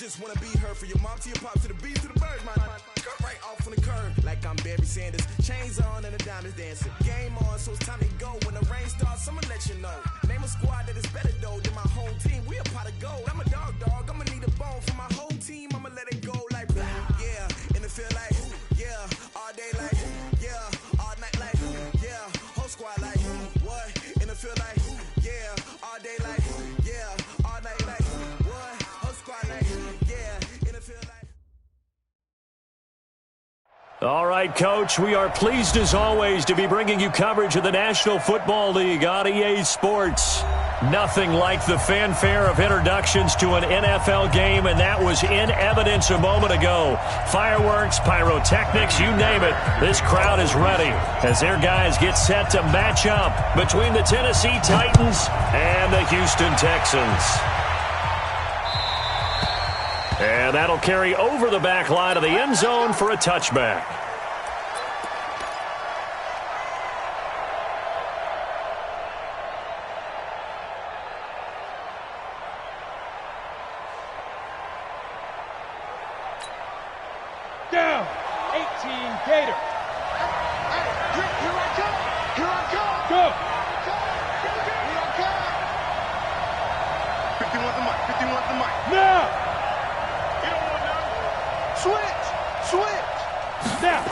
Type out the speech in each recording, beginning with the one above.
just wanna be heard for your mom to your pops to the beat to the bird, man. Cut right off on the curb like I'm Barry Sanders. Chains on and the diamonds dancing. Game on, so it's time to go. When the rain starts, I'ma let you know. Name a squad that is better though than my whole team. We a pot of gold. I'm a dog. I'ma need a bone for my whole team. I'ma let it go like yeah. In the field like yeah. All day like yeah. All night like yeah. Whole squad like what? In the field like yeah. All day like yeah. All night like what? Whole squad like yeah. In the field like. All right, Coach, we are pleased as always to be bringing you coverage of the National Football League on EA Sports. Nothing like the fanfare of introductions to an NFL game, and that was in evidence a moment ago. Fireworks, pyrotechnics, you name it. This crowd is ready as their guys get set to match up between the Tennessee Titans and the Houston Texans. And that'll carry over the back line of the end zone for a touchback. Down, 18 Gator. Here I come. Here I come. Go. Here I come. 50 wants the mic. 50 wants the mic. Now. Switch! Now.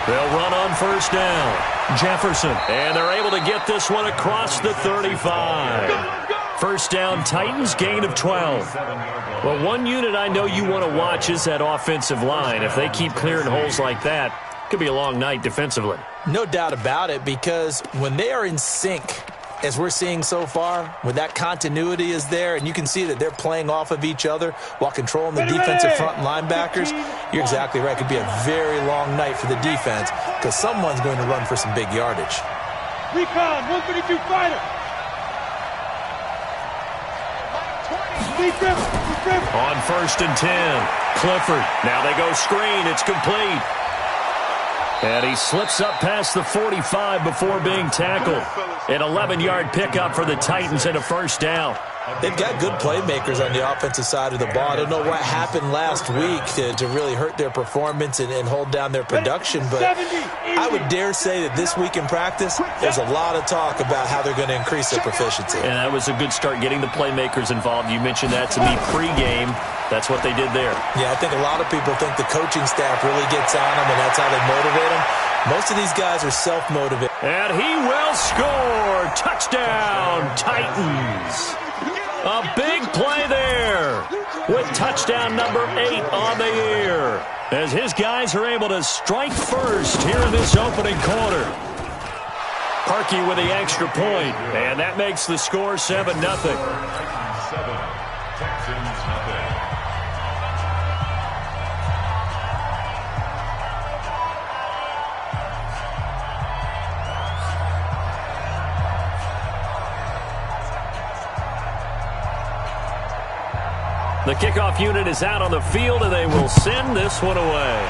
They'll run on first down. Jefferson. And they're able to get this one across the 35. First down, Titans, gain of 12. Well, one unit I know you want to watch is that offensive line. If they keep clearing holes like that, it could be a long night defensively. No doubt about it, because when they are in sync, as we're seeing so far, when that continuity is there, and you can see that they're playing off of each other while controlling the defensive front linebackers, you're exactly right. It could be a very long night for the defense because someone's going to run for some big yardage. Recon, 132 fighter. On first and 10, Clifford. Now they go screen. It's complete. And he slips up past the 45 before being tackled. An 11-yard pickup for the Titans and a first down. They've got good playmakers on the offensive side of the ball. I don't know what happened last week to really hurt their performance and hold down their production, but I would dare say that this week in practice, there's a lot of talk about how they're going to increase their proficiency. And that was a good start getting the playmakers involved. You mentioned that to me pregame. That's what they did there. Yeah, I think a lot of people think the coaching staff really gets on them, and that's how they motivate them. Most of these guys are self-motivated. And he will score. Touchdown, Titans. A big play there with touchdown number 8 on the year as his guys are able to strike first here in this opening quarter. Parkey with the extra point, and that makes the score 7-0. Texans 0. The kickoff unit is out on the field, and they will send this one away.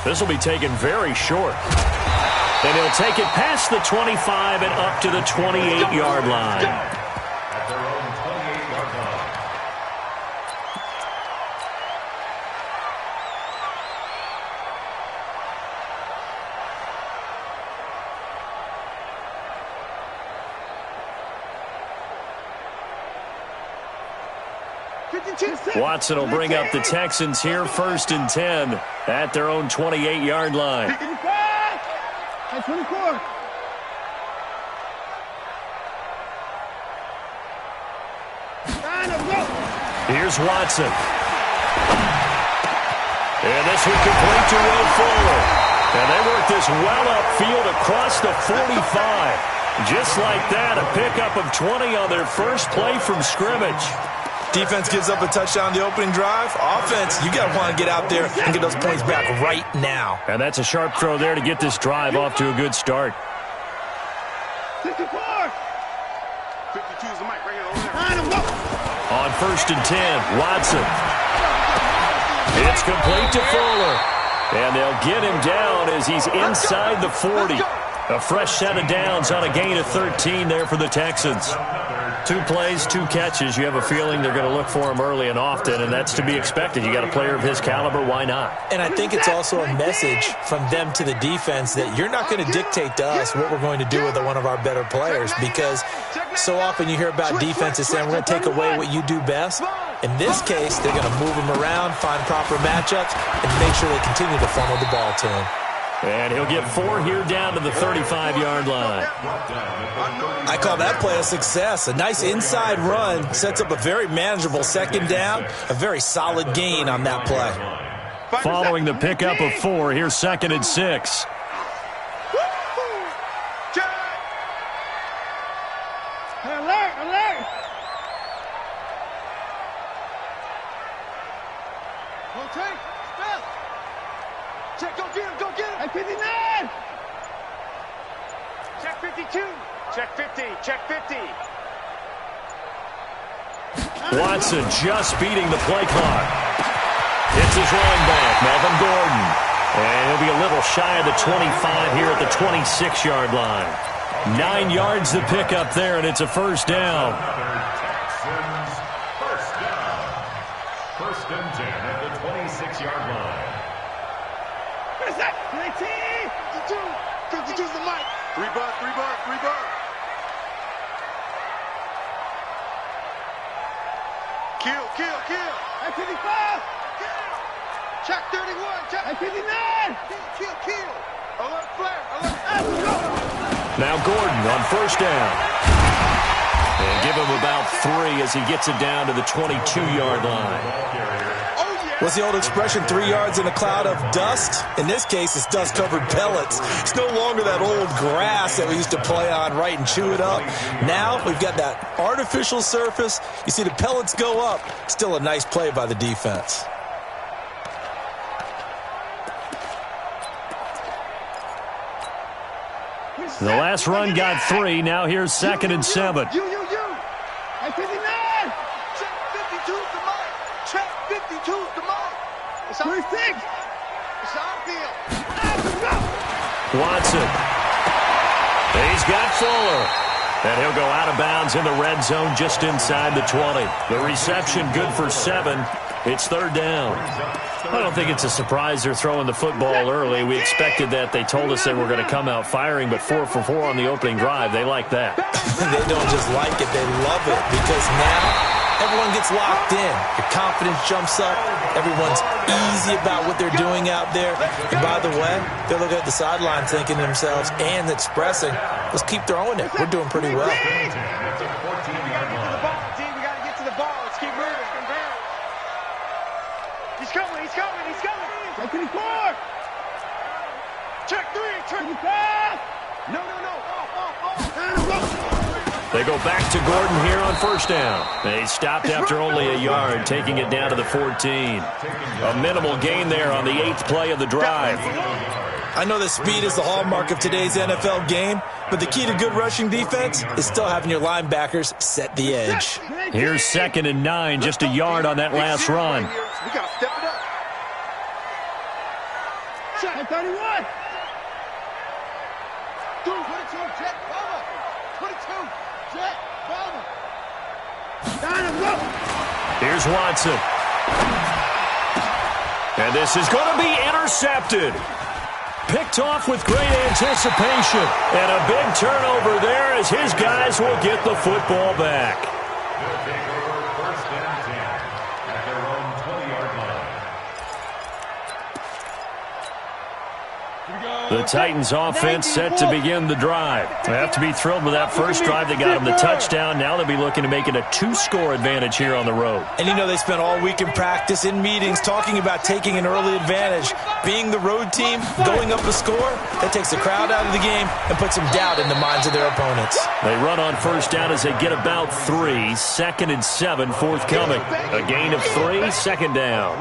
This will be taken very short. And he'll take it past the 25 and up to the 28-yard line. At their own 28-yard line. Watson will bring up the Texans here first and 10 at their own 28-yard line. At 24. Here's Watson. And this will complete to Will Fuller. And they work this well upfield across the 45. Just like that, a pickup of 20 on their first play from scrimmage. Defense gives up a touchdown the opening drive. Offense, you got to want to get out there and get those points back right now. And that's a sharp throw there to get this drive off to a good start. 54. 52 is the mic right here. Over there. On first and 10, Watson. It's complete to Fuller. And they'll get him down as he's inside the 40. A fresh set of downs on a gain of 13 there for the Texans. 2 plays, 2 catches. You have a feeling they're going to look for him early and often, and that's to be expected. You got a player of his caliber, why not? And I think it's also a message from them to the defense that you're not going to dictate to us what we're going to do with one of our better players, because so often you hear about defenses saying we're going to take away what you do best. In this case, they're going to move him around, find proper matchups, and make sure they continue to funnel the ball to him. And he'll get 4 here down to the 35-yard line. I call that play a success. A nice inside run sets up a very manageable second down, a very solid gain on that play. Following the pickup of 4, here's 2nd and 6. Alert, alert! Rotate, step! Check, go get him, go get him! At 59! Check 52! Check 50, check 50! Watson just beating the play clock. It's his running back, Melvin Gordon. And he'll be a little shy of the 25 here at the 26-yard line. 9 yards to pick up there, and it's a first down. First and 10 at the 26-yard line. What is that? 52! 52's the mic! 3 bucks, 3 bucks, 3 bucks. Kill, kill, kill. At 55! Check 31, check. At 59! Kill, kill. Alert flare, alert. Let's go! Now Gordon on first down. And give him about 3 as he gets it down to the 22-yard line. What's the old expression, 3 yards in a cloud of dust? In this case, it's dust-covered pellets. It's no longer that old grass that we used to play on, right, and chew it up. Now we've got that artificial surface. You see the pellets go up. Still a nice play by the defense. The last run got 3. Now here's 2nd and 7. You! At 59! Check 52's the mic. Check 52's the mic. It's on 26! It's on field. Let's go! Watson. He's got Fuller. And he'll go out of bounds in the red zone just inside the 20. The reception good for 7. It's 3rd down. I don't think it's a surprise they're throwing the football early. We expected that. They told us they were going to come out firing, but 4 for 4 on the opening drive. They like that. They don't just like it, they love it, because now everyone gets locked in. Your confidence jumps up. Everyone's easy about what they're doing out there. And by the way, they're looking at the sideline thinking to themselves and expressing, let's keep throwing it. We're doing pretty well. We gotta get to the ball. Let's keep moving. He's coming. At 24! Check 3, check 55! No. They go back to Gordon here on first down. They stopped after only a yard, taking it down to the 14. A minimal gain there on the 8th play of the drive. I know that speed is the hallmark of today's NFL game, but the key to good rushing defense is still having your linebackers set the edge. Here's 2nd and 9, just a yard on that last run. We gotta step it up. At 31! 22, check, cover. 22, check, cover. Here's Watson. And this is going to be intercepted. Picked off with great anticipation. And a big turnover there as his guys will get the football back. They'll take over 1st and 10 at their own 20-yard line. The Titans offense set to begin the drive. They have to be thrilled with that first drive. They got them the touchdown. Now they'll be looking to make it a 2-score advantage here on the road. And you know they spent all week in practice, in meetings, talking about taking an early advantage. Being the road team, going up a score, that takes the crowd out of the game and puts some doubt in the minds of their opponents. They run on first down as they get about 3. 2nd and 7 forthcoming. A gain of 3, 2nd down.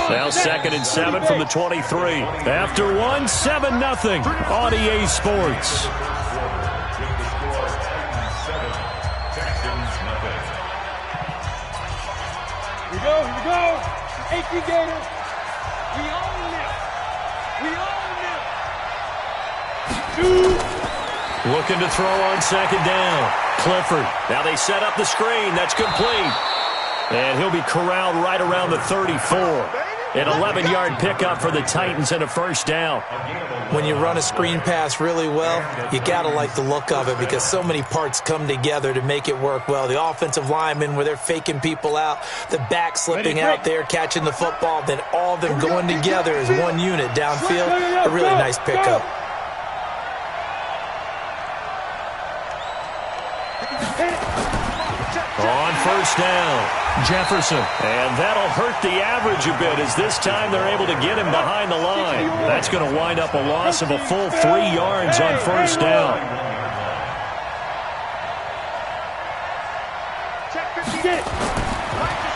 Now 2nd and 7 from the 23. After 1, 7-0 on EA Sports. Here we go. 18 Gators. We own this. Looking to throw on second down. Clifford. Now they set up the screen. That's complete. And he'll be corralled right around the 34. An 11-yard pickup for the Titans and a first down. When you run a screen pass really well, you got to like the look of it because so many parts come together to make it work well. The offensive linemen, where they're faking people out, the back slipping out there, catching the football, then all of them going together as one unit downfield. A really nice pickup. On first down, Jefferson. And that'll hurt the average a bit as this time they're able to get him behind the line. That's going to wind up a loss of a full 3 yards on first down.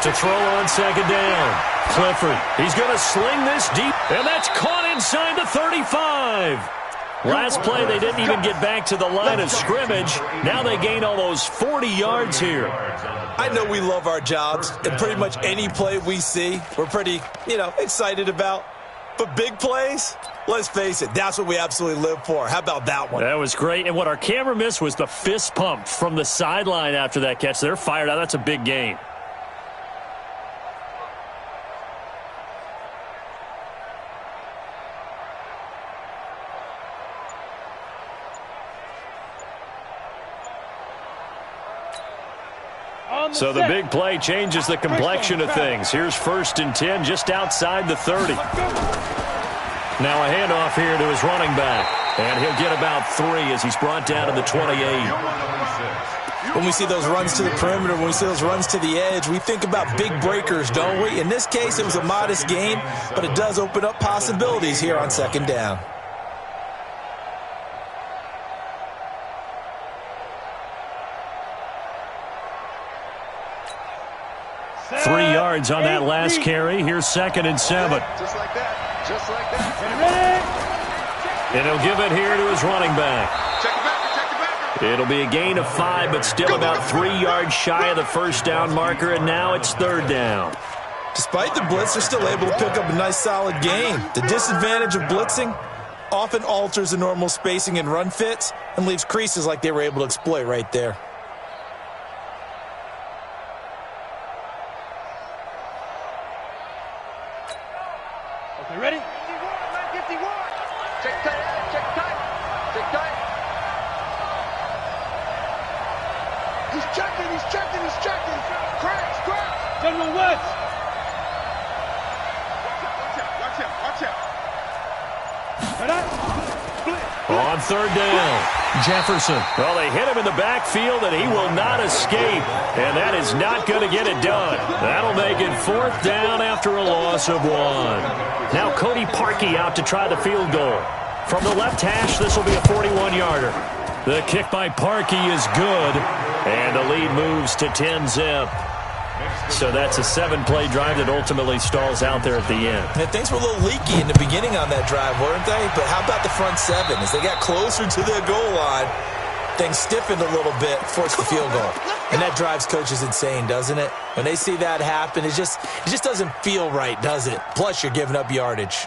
To throw on second down, Clifford. He's going to sling this deep, and that's caught inside the 35. Last play, they didn't even get back to the line of scrimmage. Now they gain almost 40 yards here. I know we love our jobs, and pretty much any play we see, we're pretty, excited about. But big plays, let's face it, that's what we absolutely live for. How about that one? That was great. And what our camera missed was the fist pump from the sideline after that catch. They're fired out. That's a big gain. So the big play changes the complexion of things. Here's 1st and 10 just outside the 30. Now a handoff here to his running back. And he'll get about 3 as he's brought down to the 28. When we see those runs to the perimeter, when we see those runs to the edge, we think about big breakers, don't we? In this case, it was a modest gain, but it does open up possibilities here on second down. Three yards on that last carry. Here's 2nd and 7. Just like that. Just like that. And he'll give it here to his running back. Check it back. Check it back. It'll be a gain of 5, but still about 3 yards shy of the first down marker, and now it's 3rd down. Despite the blitz, they're still able to pick up a nice solid gain. The disadvantage of blitzing often alters the normal spacing and run fits and leaves creases like they were able to exploit right there. Okay, ready? 51. Check tight. Check tight. Check tight. He's checking. He's checking. He's checking. Crash. General West. Watch out. Watch out. Right up. On 3rd down, Jefferson. Well, they hit him in the backfield, and he will not escape. And that is not going to get it done. That'll make it 4th down after a loss of 1. Now Cody Parkey out to try the field goal. From the left hash, this will be a 41-yarder. The kick by Parkey is good, and the lead moves to 10-zip. So that's a 7-play drive that ultimately stalls out there at the end. And things were a little leaky in the beginning on that drive, weren't they? But how about the front 7? As they got closer to the goal line, things stiffened a little bit, forced the field goal. And that drives coaches insane, doesn't it? When they see that happen, it just doesn't feel right, does it? Plus, you're giving up yardage.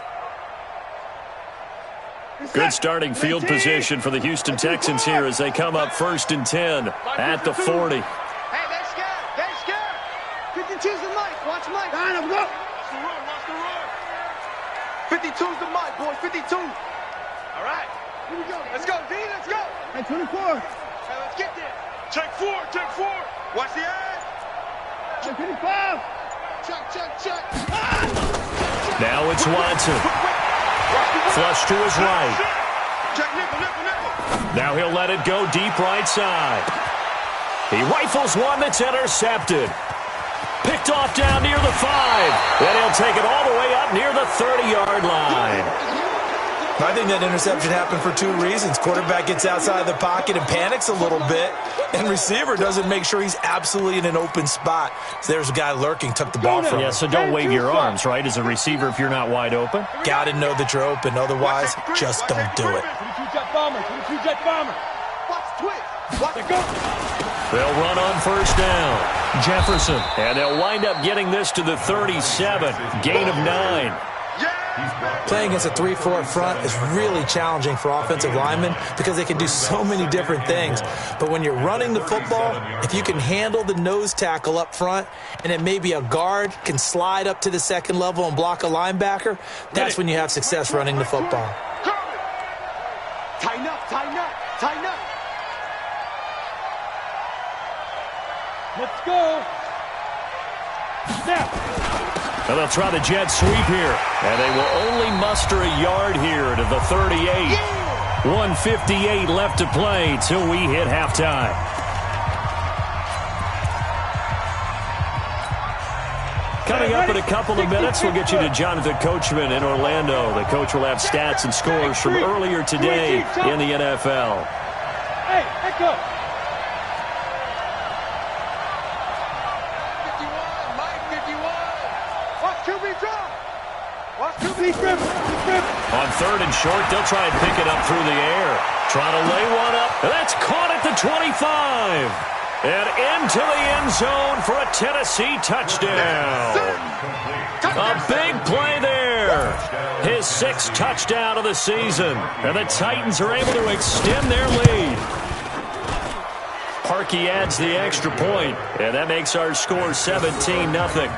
Good starting field position for the Houston Texans here as they come up 1st and 10 at the 40. Hey, they're scared. They're scared. 52's the mic. Watch Mike. Line up, go. Watch the run. Watch the run. 52's the mic, boys. 52. All right. Here we go. Let's go, D. Let's go. And 24. Hey, let's get there. Check 4. Check 4. Watch the edge. And 25. Check. Now it's Watson. Flush to his right. Check nickel. Now he'll let it go deep right side. He rifles one that's intercepted. Picked off down near the 5. Then he'll take it all the way up near the 30-yard line. I think that interception happened for 2 reasons. Quarterback gets outside the pocket and panics a little bit, and receiver doesn't make sure he's absolutely in an open spot. So there's a guy lurking, took the ball from him. Yeah, so don't wave your arms, right, as a receiver if you're not wide open. Got to know that you're open. Otherwise, just don't do it. 22 jet bomber. 22 jet bomber. Watch twist. Watch it go. They'll run on 1st down. Jefferson. And they'll wind up getting this to the 37. Gain of 9. Playing against a 3-4 front is really challenging for offensive linemen because they can do so many different things. But when you're running the football, if you can handle the nose tackle up front and then maybe a guard can slide up to the second level and block a linebacker, that's when you have success running the football. Tighten up, tighten up, tighten up. Let's go. Snap. And they'll try the jet sweep here. And they will only muster a yard here to the 38. 1:58 left to play till we hit halftime. Coming up in a couple of minutes, we'll get you to Jonathan Coachman in Orlando. The coach will have stats and scores from earlier today in the NFL. Hey, echo. On third and short, they'll try and pick it up through the air. Trying to lay one up. That's caught at the 25. And into the end zone for a Tennessee touchdown. A big play there. His 6th touchdown of the season. And the Titans are able to extend their lead. Parkey adds the extra point, and that makes our score 17-0.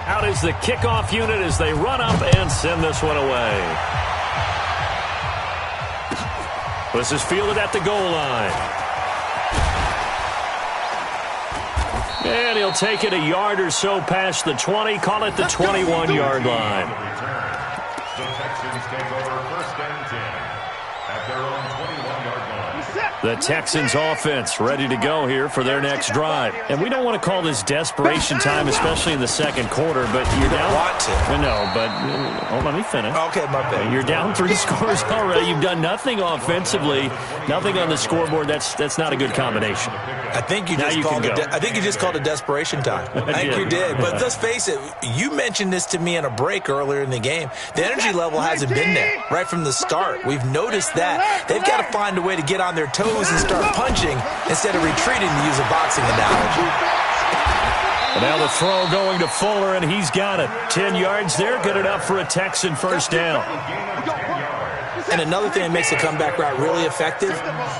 Out is the kickoff unit as they run up and send this one away. This is fielded at the goal line. And he'll take it a yard or so past the 20, call it the 21-yard line. The Texans take over 1st and 10 at their own 21-yard line. The Texans offense ready to go here for their next drive. And we don't want to call this desperation time, especially in the second quarter, but you're down. Want to. No, but let me finish. Okay, my bad. You're down 3 scores already. You've done nothing offensively, nothing on the scoreboard. That's not a good combination. I think you just called it desperation time. I think you did. But let's face it, you mentioned this to me in a break earlier in the game. The energy level hasn't been there right from the start. We've noticed that. They've got to find a way to get on their toes and start punching instead of retreating, to use a boxing analogy. And now the throw going to Fuller, and he's got it. 10 yards there, good enough for a Texan first down. And another thing that makes the comeback route really effective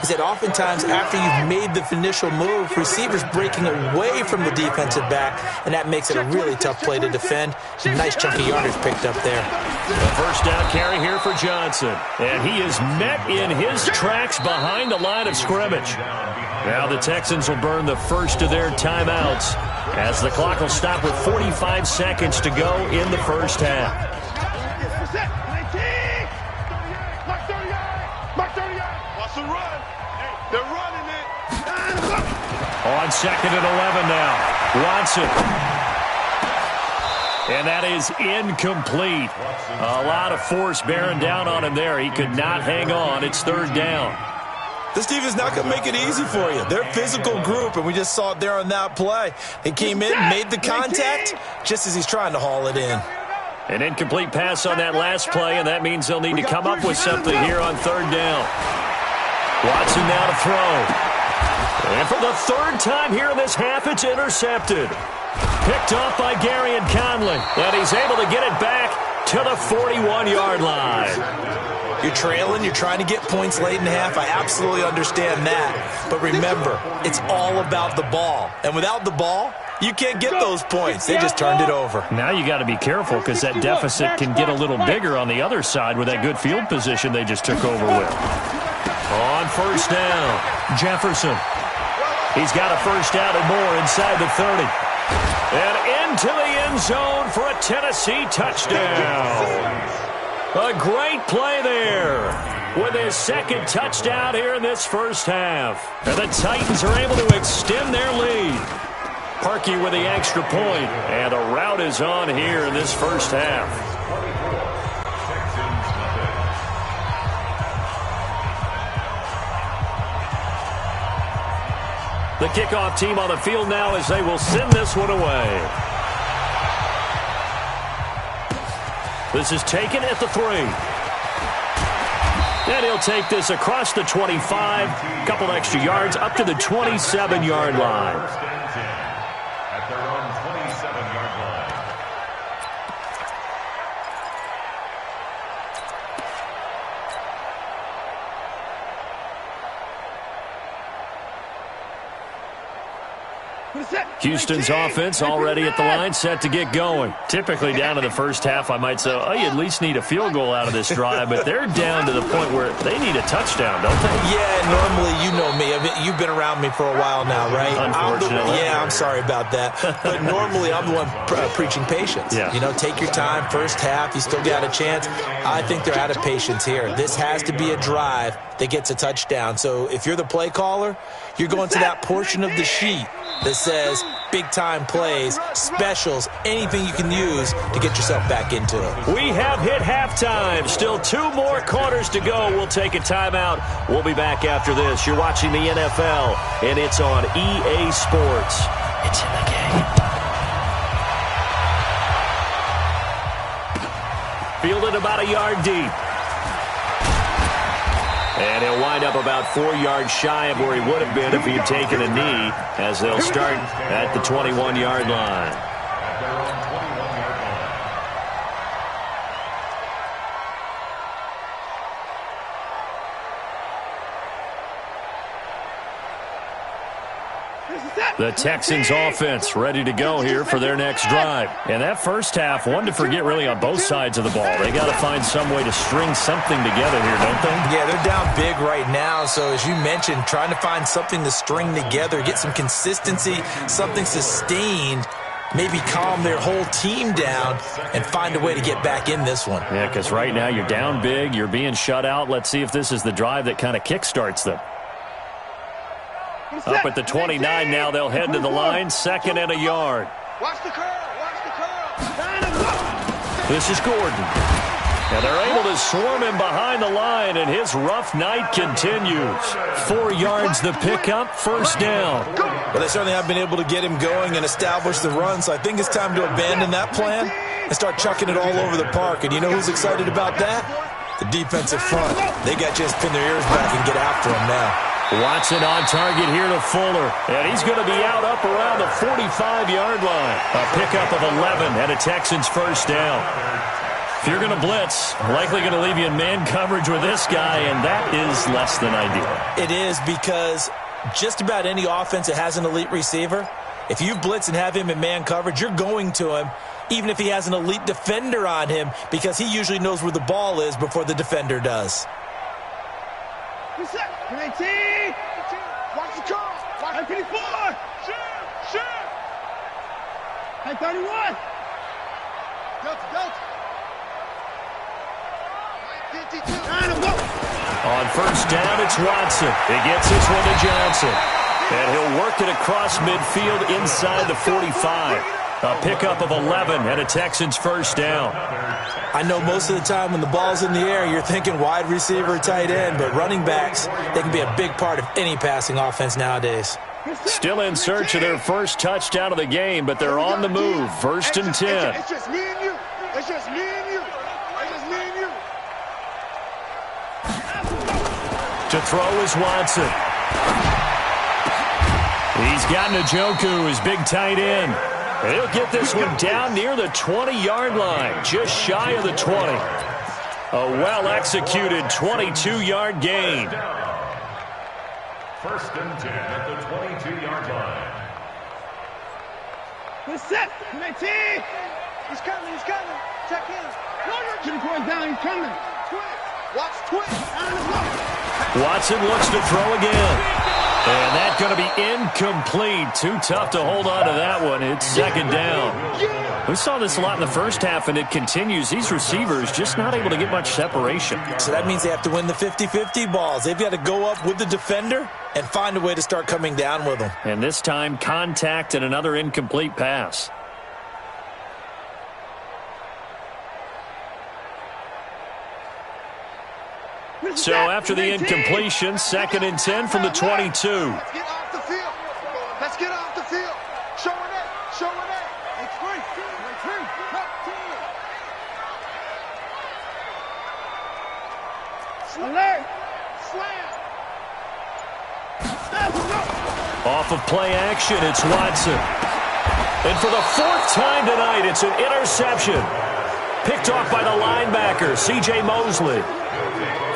is that oftentimes after you've made the initial move, receivers breaking away from the defensive back, and that makes it a really tough play to defend. Some nice chunky yardage picked up there. The first down carry here for Johnson. And he is met in his tracks behind the line of scrimmage. Now the Texans will burn the first of their timeouts as the clock will stop with 45 seconds to go in the first half. They're running it. On 2nd and 11 now. Watson. And that is incomplete. A lot of force bearing down on him there. He could not hang on. It's 3rd down. This defense is not going to make it easy for you. They're a physical group, and we just saw it there on that play. He came in, made the contact, just as he's trying to haul it in. An incomplete pass on that last play, and that means they'll need to come up with something here on 3rd down. Watson now to throw. And for the 3rd time here in this half, it's intercepted. Picked off by Gary and Conley. And he's able to get it back to the 41-yard line. You're trailing, you're trying to get points late in the half. I absolutely understand that. But remember, it's all about the ball. And without the ball, you can't get those points. They just turned it over. Now you got to be careful because that deficit can get a little bigger on the other side with that good field position they just took over with. On 1st down, Jefferson. He's got a 1st down and more inside the 30. And into the end zone for a Tennessee touchdown. A great play there with his 2nd touchdown here in this first half. And the Titans are able to extend their lead. Parkey with the extra point, and a rout is on here in this first half. The kickoff team on the field now as they will send this one away. This is taken at the 3. And he'll take this across the 25, couple extra yards, up to the 27-yard line. Houston's offense already at the line, set to get going. Typically down to the first half, I might say, oh, you at least need a field goal out of this drive, but they're down to the point where they need a touchdown, don't they? Yeah, normally, you know me. I mean, you've been around me for a while now, right? Unfortunately. I'm sorry about that. But normally, I'm the one preaching patience. Yeah. You know, take your time. First half, you still got a chance. I think they're out of patience here. This has to be a drive that gets a touchdown. So if you're the play caller, you're going to that portion of the sheet that says big-time plays, specials, anything you can use to get yourself back into it. We have hit halftime. Still 2 more quarters to go. We'll take a timeout. We'll be back after this. You're watching the NFL, and it's on EA Sports. It's in the game. Fielded about a yard deep. And he'll wind up about 4 yards shy of where he would have been if he had taken a knee, as they'll start at the 21-yard line. The Texans offense ready to go here for their next drive. And that first half, one to forget really on both sides of the ball. They got to find some way to string something together here, don't they? Yeah, they're down big right now. So as you mentioned, trying to find something to string together, get some consistency, something sustained, maybe calm their whole team down and find a way to get back in this one. Yeah, because right now you're down big, you're being shut out. Let's see if this is the drive that kind of kickstarts them. Up at the 29 now, they'll head to the line, 2nd and a yard. Watch the curl. Watch the curl. This is Gordon. And they're able to swarm him behind the line, and his rough night continues. 4 yards the pickup, first down. Well, they certainly have been able to get him going and establish the run, so I think it's time to abandon that plan and start chucking it all over the park. And you know who's excited about that? The defensive front. They got to just pin their ears back and get after him now. Watson on target here to Fuller. And he's going to be out up around the 45-yard line. A pickup of 11 and a Texans first down. If you're going to blitz, likely going to leave you in man coverage with this guy, and that is less than ideal. It is, because just about any offense that has an elite receiver, if you blitz and have him in man coverage, you're going to him, even if he has an elite defender on him, because he usually knows where the ball is before the defender does. Watch the curl. Watch 54. Shoot. Hey, 31. Delta. 52. On first down, it's Watson. He gets this one to Johnson. And he'll work it across midfield inside the 45. A pickup of 11 and a Texans first down. I know most of the time when the ball's in the air, you're thinking wide receiver, tight end, but running backs, they can be a big part of any passing offense nowadays. Still in search of their first touchdown of the game, but they're on the move. 1st and 10. It's just me and you. It's just me and you. It's just me and you. To throw is Watson. He's got Njoku, his big tight end. He'll get this one down near the 20-yard line, just shy of the 20. A well-executed 22-yard gain. 1st and 10 at the 22-yard line. He's set. He's coming. Check in. Keep the boys down. He's coming. Watch twist. Watson looks to throw again. And that's going to be incomplete. Too tough to hold on to that one. It's 2nd down. We saw this a lot in the first half, and it continues. These receivers just not able to get much separation. So that means they have to win the 50-50 balls. They've got to go up with the defender and find a way to start coming down with them. And this time, contact and another incomplete pass. So after the incompletion, 2nd and 10 from the 22. Let's get off the field. Let's get off the field. Show it. It's free. Alert. Slam. Off of play action, it's Watson. And for the 4th time tonight, it's an interception. Picked off by the linebacker, C.J. Mosley.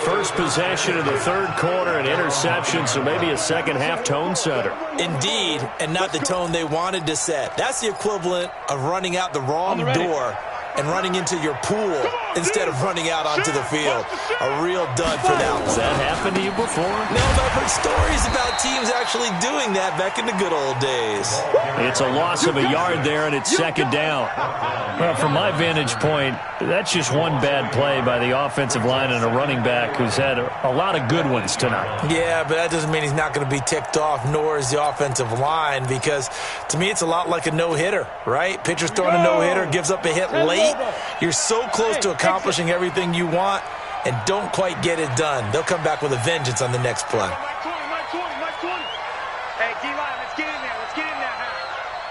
First possession of the third quarter, an interception, so maybe a second-half tone setter. Indeed, and not the tone they wanted to set. That's the equivalent of running out the wrong door and running into your pool instead of running out onto the field. A real dud for that one. Has that happened to you before? No, but I've heard stories about teams actually doing that back in the good old days. It's a loss of a yard there, and it's second down. Well, from my vantage point, that's just one bad play by the offensive line and a running back who's had a lot of good ones tonight. Yeah, but that doesn't mean he's not going to be ticked off, nor is the offensive line, because to me it's a lot like a no-hitter, right? Pitcher's throwing a no-hitter, gives up a hit late. You're so close to accomplishing everything you want and don't quite get it done. They'll come back with a vengeance on the next play. Mike 20. Hey, D-line, let's get in there. Let's get in there.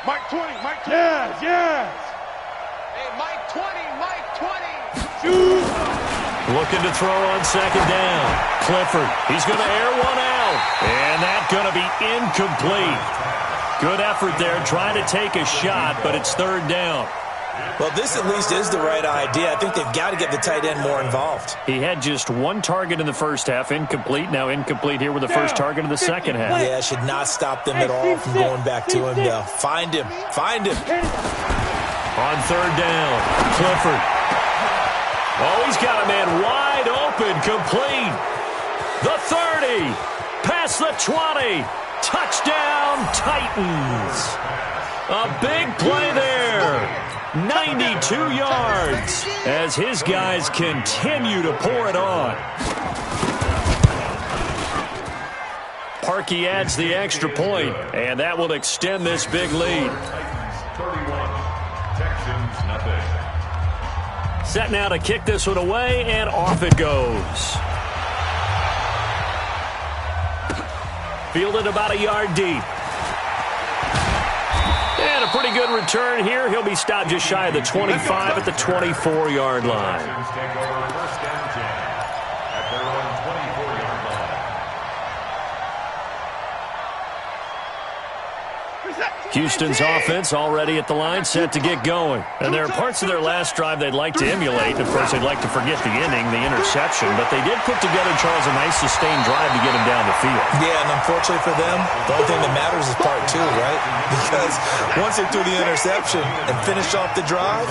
Mike 20. Yes. Hey, Mike 20. Looking to throw on second down. Clifford, he's going to air one out. And that's going to be incomplete. Good effort there, trying to take a shot, but it's third down. Well, this at least is the right idea. I think they've got to get the tight end more involved. He had just one target in the first half, incomplete. Now incomplete here with the first target of the second half. Yeah, should not stop them at all from going back to him, though. Find him. On third down, Clifford. Oh, he's got a man wide open, complete. The 30, past the 20. Touchdown, Titans. A big play there. 92 yards as his guys continue to pour it on. Parkey adds the extra point, and that will extend this big lead. 31, Texans nothing. Set now to kick this one away, and off it goes. Fielded about a yard deep. And a pretty good return here. He'll be stopped just shy of the 25 at the 24-yard line. Texans take over first and 10 at their own 24-yard line. Houston's offense already at the line, set to get going. And there are parts of their last drive they'd like to emulate. Of course, they'd like to forget the inning, the interception. But they did put together, Charles, a nice sustained drive to get him down the field. Yeah, and unfortunately for them, the only thing that matters is part two, right? Because once they threw the interception and finished off the drive,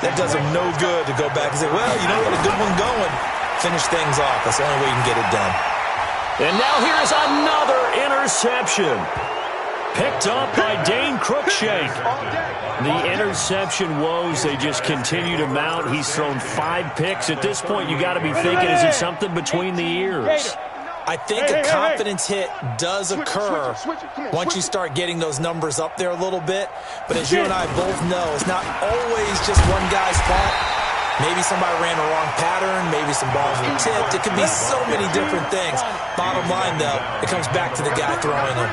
that does them no good to go back and say, well, you know what, a good one going. Finish things off. That's the only way you can get it done. And now here is another interception. Picked up by Dane Cruikshank. The interception woes, they just continue to mount. He's thrown 5 picks. At this point, you got to be thinking, is it something between the ears? I think a confidence hit does occur once you start getting those numbers up there a little bit. But as you and I both know, it's not always just one guy's fault. Maybe somebody ran the wrong pattern. Maybe some balls were tipped. It could be so many different things. Bottom line, though, it comes back to the guy throwing them.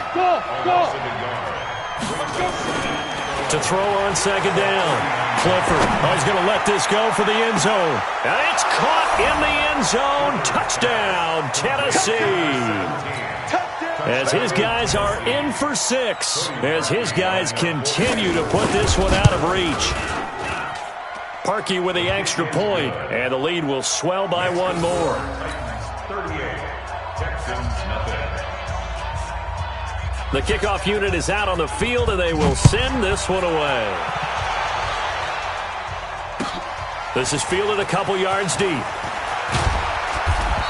To throw on second down. Clifford, he's going to let this go for the end zone. And it's caught in the end zone. Touchdown, Tennessee. As his guys are in for 6. As his guys continue to put this one out of reach. Parkey with the extra point, and the lead will swell by one more. 38, Texans nothing. The kickoff unit is out on the field, and they will send this one away. This is fielded a couple yards deep.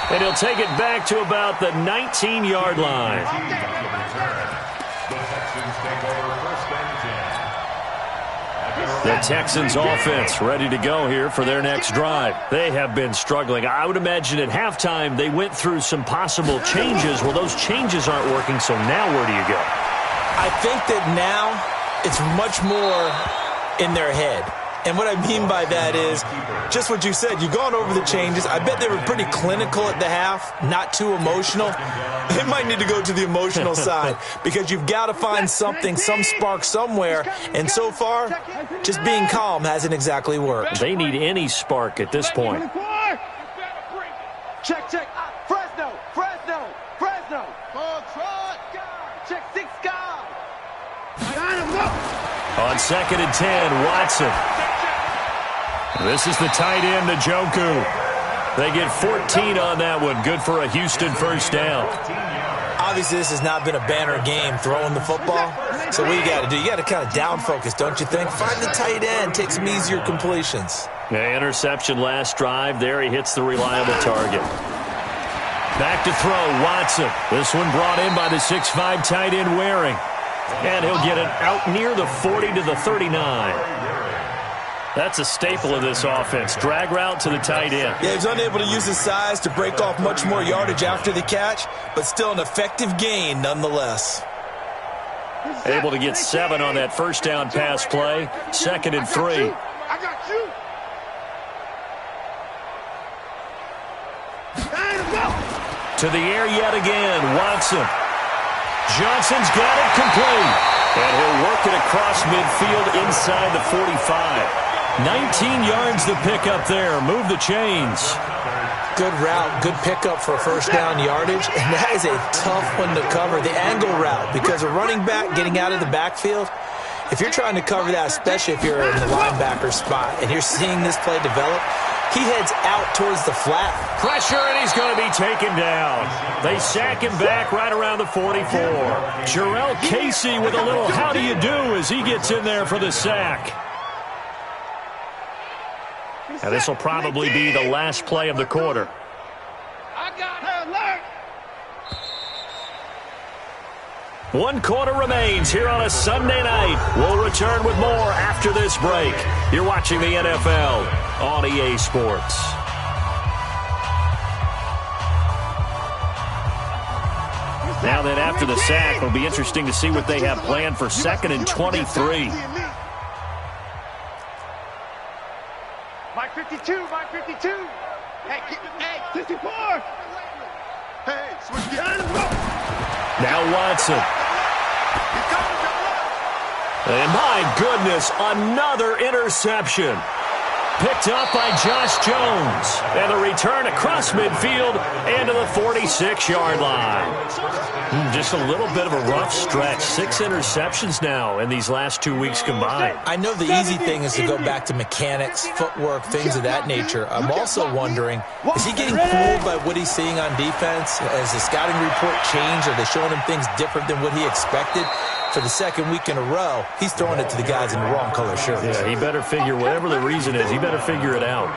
And he'll take it back to about the 19-yard line. The Texans take over first and 10. The Texans offense ready to go here for their next drive. They have been struggling. I would imagine at halftime they went through some possible changes. Well, those changes aren't working, so now where do you go? I think that now it's much more in their head. And what I mean by that is just what you said. You've gone over the changes. I bet they were pretty clinical at the half, not too emotional. They might need to go to the emotional side because you've got to find something, some spark somewhere. And so far, just being calm hasn't exactly worked. They need any spark at this point. Check. Fresno. Check 6 guard. On second and 10, Watson. This is the tight end, Njoku. They get 14 on that one. Good for a Houston first down. Obviously, this has not been a banner game throwing the football. So what you got to do, you got to kind of down focus, don't you think? Find the tight end, take some easier completions. Yeah, interception last drive. There he hits the reliable target. Back to throw, Watson. This one brought in by the 6'5" tight end Waring. And he'll get it out near the 40 to the 39. That's a staple of this offense. Drag route to the tight end. Yeah, he's unable to use his size to break off much more yardage after the catch, but still an effective gain nonetheless. Able to get 7 on that first down pass play. 2nd and 3. I got you. To the air yet again, Watson. Johnson's got it complete. And he'll work it across midfield inside the 45. 19 yards to pick up there. Move the chains. Good route, good pickup for first down yardage, and that is a tough one to cover, the angle route, because a running back getting out of the backfield, if you're trying to cover that, especially if you're in the linebacker spot, and you're seeing this play develop, he heads out towards the flat. Pressure, and he's going to be taken down. They sack him back right around the 44. Jarrell Casey with a little how do you do as he gets in there for the sack. Now, this will probably be the last play of the quarter. I got alert. 1 quarter remains here on a Sunday night. We'll return with more after this break. You're watching the NFL on EA Sports. Now then, after the sack, it'll be interesting to see what they have planned for 2nd and 23. Mike 52, Mike 52. Hey, 54. Hey, switch behind him. Now Watson. And my goodness, another interception. Picked up by Josh Jones. And the return across midfield and to the 46-yard line. Just a little bit of a rough stretch. 6 interceptions now in these last 2 weeks combined. I know the easy thing is to go back to mechanics, footwork, things of that nature. I'm also wondering, is he getting fooled by what he's seeing on defense? Has the scouting report changed? Are they showing him things different than what he expected? For the 2nd week in a row, he's throwing it to the guys in the wrong color shirts. Yeah, he better figure, whatever the reason is, he better figure it out.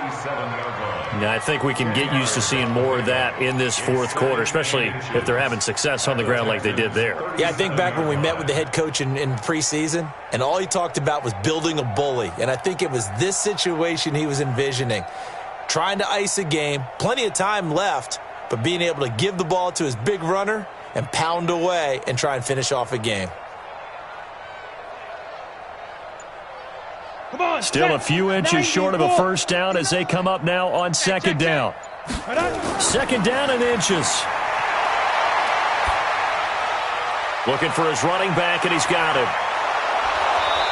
Now, I think we can get used to seeing more of that in this 4th quarter, especially if they're having success on the ground like they did there. Yeah, I think back when we met with the head coach in preseason, and all he talked about was building a bully. And I think it was this situation he was envisioning. Trying to ice a game, plenty of time left, but being able to give the ball to his big runner and pound away and try and finish off a game. Still a few inches short of a first down as they come up now on 2nd down. 2nd down and inches. Looking for his running back, and he's got him.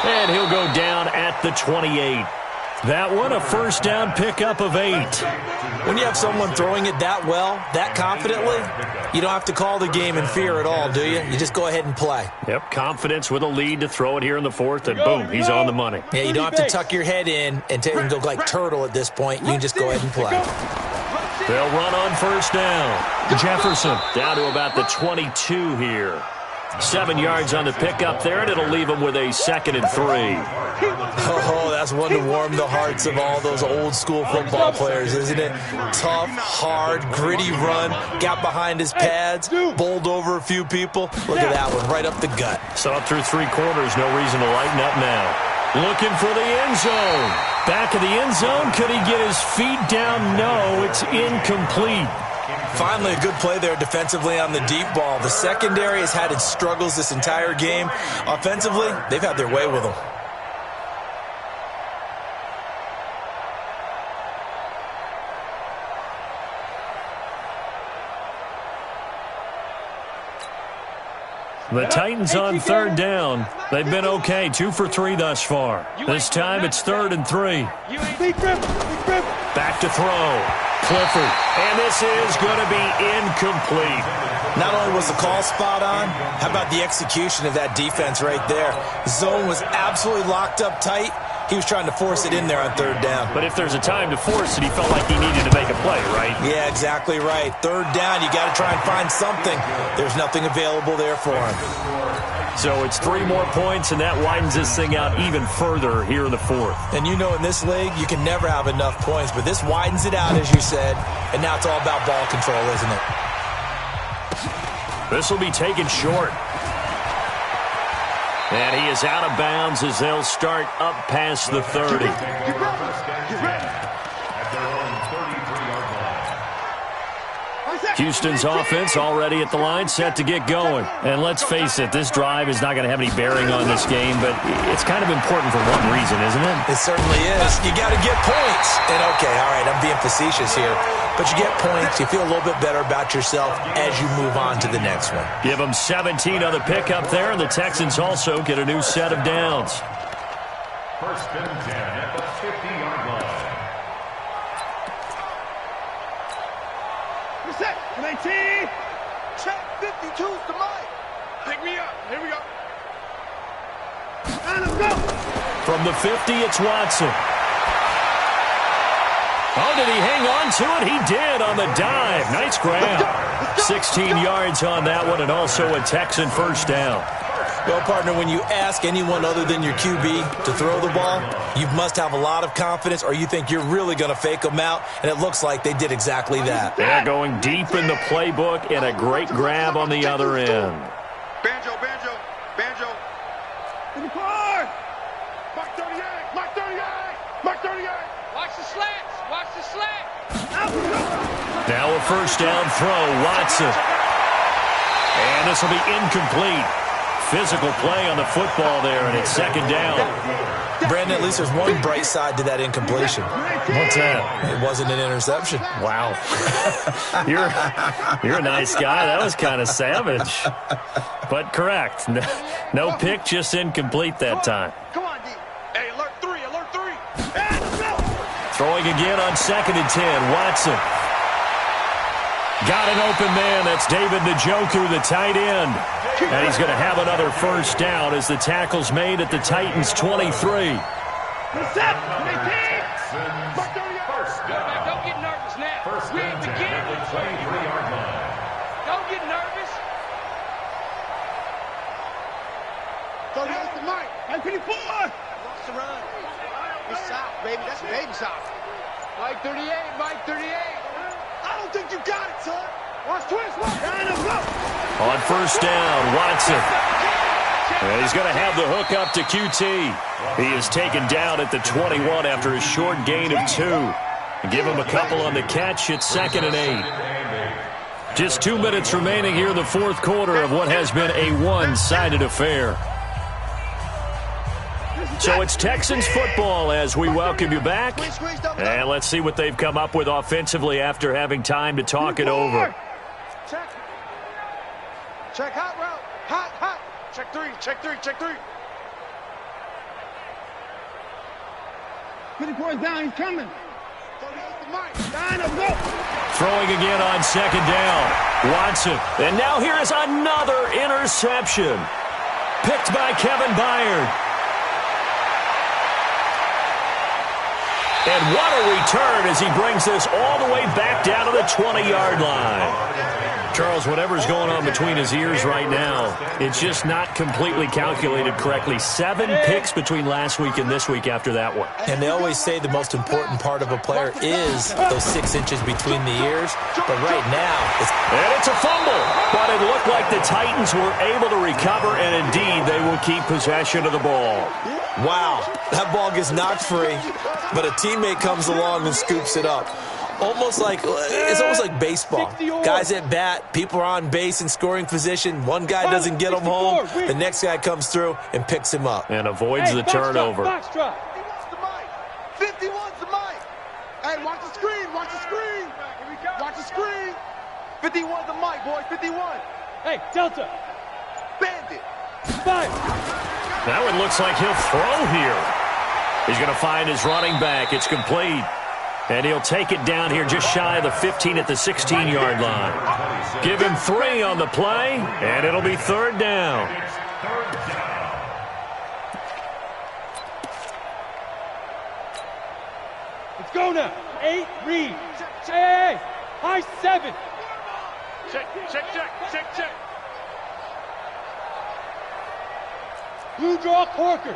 And he'll go down at the 28. That one, a first down pickup of 8. When you have someone throwing it that well, that confidently, you don't have to call the game in fear at all, do you? You just go ahead and play. Yep, confidence with a lead to throw it here in the 4th, and boom, he's on the money. Yeah, you don't have to tuck your head in and go like turtle at this point. You can just go ahead and play. They'll run on first down. Jefferson down to about the 22 here. 7 yards on the pickup there, and it'll leave him with a 2nd and 3. Oh, that's one to warm the hearts of all those old-school football players, isn't it? Tough, hard, gritty run, got behind his pads, bowled over a few people. Look at that one, right up the gut. So up through 3 quarters, no reason to lighten up now. Looking for the end zone. Back of the end zone, could he get his feet down? No, it's incomplete. Finally, a good play there defensively on the deep ball. The secondary has had its struggles this entire game. Offensively, they've had their way with them. The Titans on 3rd down. They've been okay, 2 for 3 thus far. This time it's 3rd and 3. Back to throw. Clifford. And this is going to be incomplete. Not only was the call spot on, how about the execution of that defense right there? Zone was absolutely locked up tight. He was trying to force it in there on third down. But if there's a time to force it, he felt like he needed to make a play, right? Yeah, exactly right. Third down, you got to try and find something. There's nothing available there for him. So it's 3 more points, and that widens this thing out even further here in the fourth. And you know in this league, you can never have enough points, but this widens it out, as you said, and now it's all about ball control, isn't it? This will be taken short. And he is out of bounds as they'll start up past the 30. Houston's offense already at the line, set to get going. And let's face it, this drive is not going to have any bearing on this game, but it's kind of important for one reason, isn't it? It certainly is. You got to get points. And okay, all right, I'm being facetious here, but you get points, you feel a little bit better about yourself as you move on to the next one. Give them 17 on the pickup there, and the Texans also get a new set of downs. First and 10 at the 50-yard line. Reset. 19. Check 52's the mic. Pick me up. Here we go. And let's go. From the 50, it's Watson. Oh, did he hang on to it? He did on the dive. Nice grab. 16 yards on that one, and also a Texan first down. Well, partner, when you ask anyone other than your QB to throw the ball, you must have a lot of confidence, or you think you're really going to fake them out, and it looks like they did exactly that. They're going deep in the playbook, and a great grab on the other end. Banjo. In the car. Mark 38. Mark 38. Mark 38. Watch the slants. Watch the slants. Now a first down throw, Watson. And this will be incomplete. Physical play on the football there, and it's second down. Brandon, at least there's one bright side to that incompletion. What's that? It wasn't an interception. Wow. You're a nice guy. That was kind of savage. But correct. No pick, just incomplete that time. Come on, D. Hey, alert 3. Throwing again on second and 10. Watson. Got an open man. That's David Njoku, the tight end. And he's going to have another first down as the tackle's made at the Titans' 23. Reset. 19. Don't get nervous now. We ain't beginning. Don't get nervous. 38's the mic. And 54. Lost the run. It's south, baby. That's baby south. Mike 38. I don't think you got it, son. Watch twist. And let's go. On first down, Watson. And he's going to have the hook up to QT. He is taken down at the 21 after a short gain of 2. Give him a couple on the catch. It's second and 8. Just 2 minutes remaining here in the fourth quarter of what has been a one-sided affair. So it's Texans football as we welcome you back. And let's see what they've come up with offensively after having time to talk it over. Check hot route. Hot. Check 3. 54 is down. He's coming. 38's the mic. And let's go. Throwing again on second down. Watson. And now here is another interception. Picked by Kevin Byard. And what a return as he brings this all the way back down to the 20-yard line. Charles, whatever's going on between his ears right now, it's just not completely calculated correctly. 7 picks between last week and this week after that one. And they always say the most important part of a player is those 6 inches between the ears. But right now, it's a fumble. But it looked like the Titans were able to recover, and indeed they will keep possession of the ball. Wow, that ball gets knocked free, but a teammate comes along and scoops it up. It's almost like baseball. Guys at bat, people are on base in scoring position. One guy doesn't get him home. The next guy comes through and picks him up. And avoids the turnover. 51's the mic. Hey, watch the screen. 51's the mic, boy. 51. Hey, Delta. Bandit. 5. That one looks like he'll throw here. He's going to find his running back. It's complete. And he'll take it down here just shy of the 15 at the 16-yard line. Give him 3 on the play, and it'll be third down. Go now. 8, read. Hey, high 7. Check, check, check, check, check. Blue draw corkers.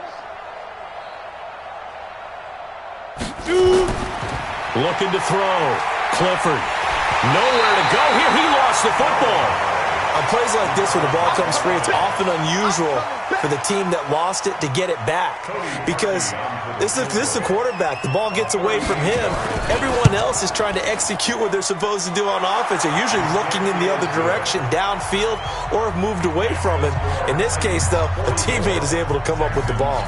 Shoot. Looking to throw. Clifford. Nowhere to go here. He lost the football. On plays like this where the ball comes free, it's often unusual for the team that lost it to get it back. Because this is the quarterback. The ball gets away from him. Everyone else is trying to execute what they're supposed to do on offense. They're usually looking in the other direction, downfield, or have moved away from him. In this case, though, a teammate is able to come up with the ball.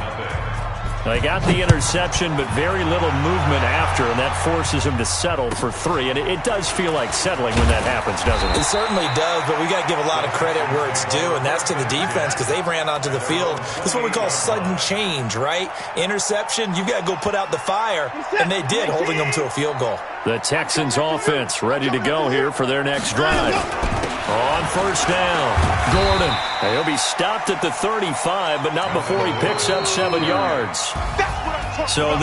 They got the interception, but very little movement after, and that forces him to settle for 3. And it does feel like settling when that happens, doesn't it? It certainly does, but we got to give a lot of credit where it's due, and that's to the defense because they ran onto the field. This is what we call sudden change, right? Interception, you've got to go put out the fire, and they did, holding them to a field goal. The Texans offense ready to go here for their next drive. On first down, Gordon. He'll be stopped at the 35, but not before he picks up 7 yards. So